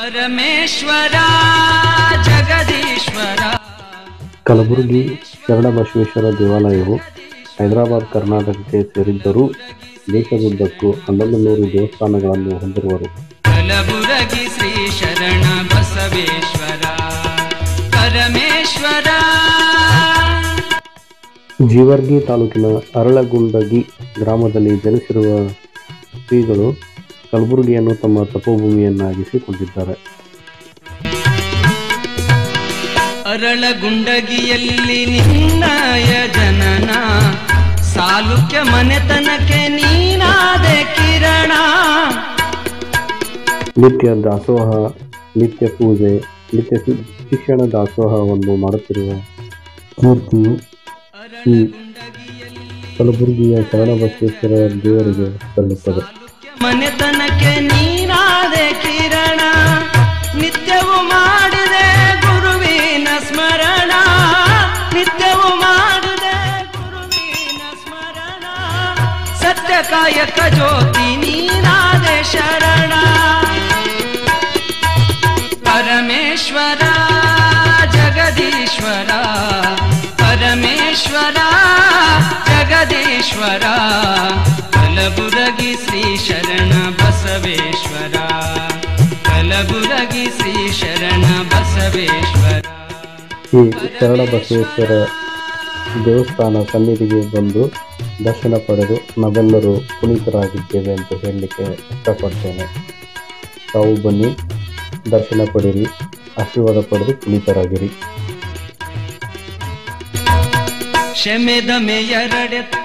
ಪರಮೇಶ್ವರ ಜಗದೀಶ್ವರ. ಕಲಬುರಗಿ ಶರಣಬಸವೇಶ್ವರ ದೇವಾಲಯವು ಹೈದರಾಬಾದ್ ಕರ್ನಾಟಕಕ್ಕೆ ಸೇರಿದ್ದರೂ ದೇಶದುದ್ದಕ್ಕೂ 1100 ದೇವಸ್ಥಾನಗಳನ್ನು ಹೊಂದಿರುವರು. ಕಲಬುರಗಿ ಶ್ರೀ ಶರಣ ಬಸವೇಶ್ವರ ಪರಮೇಶ್ವರ. ಜೀವರ್ಗಿ ತಾಲೂಕಿನ ಅರಳಗುಂಡಗಿ ಗ್ರಾಮದಲ್ಲಿ ಜನಿಸಿರುವ ಶ್ರೀಗಳು ಕಲಬುರಗಿಯನ್ನು ತಮ್ಮ ತಪೋಭೂಮಿಯನ್ನಾಗಿಸಿಕೊಂಡಿದ್ದಾರೆ. ಅರಳಗುಂಡಗಿಯಲ್ಲಿ ನಿನ್ನಯ ಜನನ, ಸಾಲುಕ್ಯ ಮನೆತನಕ್ಕೆ ನೀನಾದೆ ಕಿರಣ. ನಿತ್ಯ ದಾಸೋಹ, ನಿತ್ಯ ಪೂಜೆ, ನಿತ್ಯ ಶಿಕ್ಷಣ ದಾಸೋಹವನ್ನು ಮಾಡುತ್ತಿರುವ ಕೀರ್ತಿಯು ಈ ಕಲಬುರಗಿಯ ಶರಣಬಸವೇಶ್ವರ ದೇವರಿಗೆ ಸಲ್ಲುತ್ತದೆ. ಮನೆತನಕ್ಕೆ ನೀನಾದೆ ಕಿರಣ, ನಿತ್ಯವೂ ಮಾಡಿದೆ ಗುರುವಿನ ಸ್ಮರಣ, ನಿತ್ಯವೂ ಮಾಡಿದೆ ಗುರುವಿನ ಸ್ಮರಣ. ಸತ್ಯ ಕಾಯಕ ಜ್ಯೋತಿ ನೀನಾದೆ ಶರಣ. ಪರಮೇಶ್ವರ ಜಗದೀಶ್ವರ ಪರಮೇಶ್ವರ ಜಗದೀಶ್ವರ. ಕಲಬುರಗಿ ಶ್ರೀ ಶರಣ ಬಸವೇಶ್ವರ ಕಲಬುರಗಿ ಶ್ರೀ ಶರಣ ಬಸವೇಶ್ವರ. ಈ ಶರಣಬಸವೇಶ್ವರ ದೇವಸ್ಥಾನ ಸನ್ನಿಧಿಗೆ ಬಂದು ದರ್ಶನ ಪಡೆದು ನಾವೆಲ್ಲರೂ ಪುನೀತರಾಗಿದ್ದೇವೆ ಅಂತ ಹೇಳಲಿಕ್ಕೆ ಇಷ್ಟಪಡ್ತೇನೆ. ತಾವು ಬನ್ನಿ, ದರ್ಶನ ಪಡೆಯಿರಿ, ಆಶೀರ್ವಾದ ಪಡೆದು ಪುನೀತರಾಗಿರಿ. ಶಮೆದ ಮೇಯರಡೆತ್ತ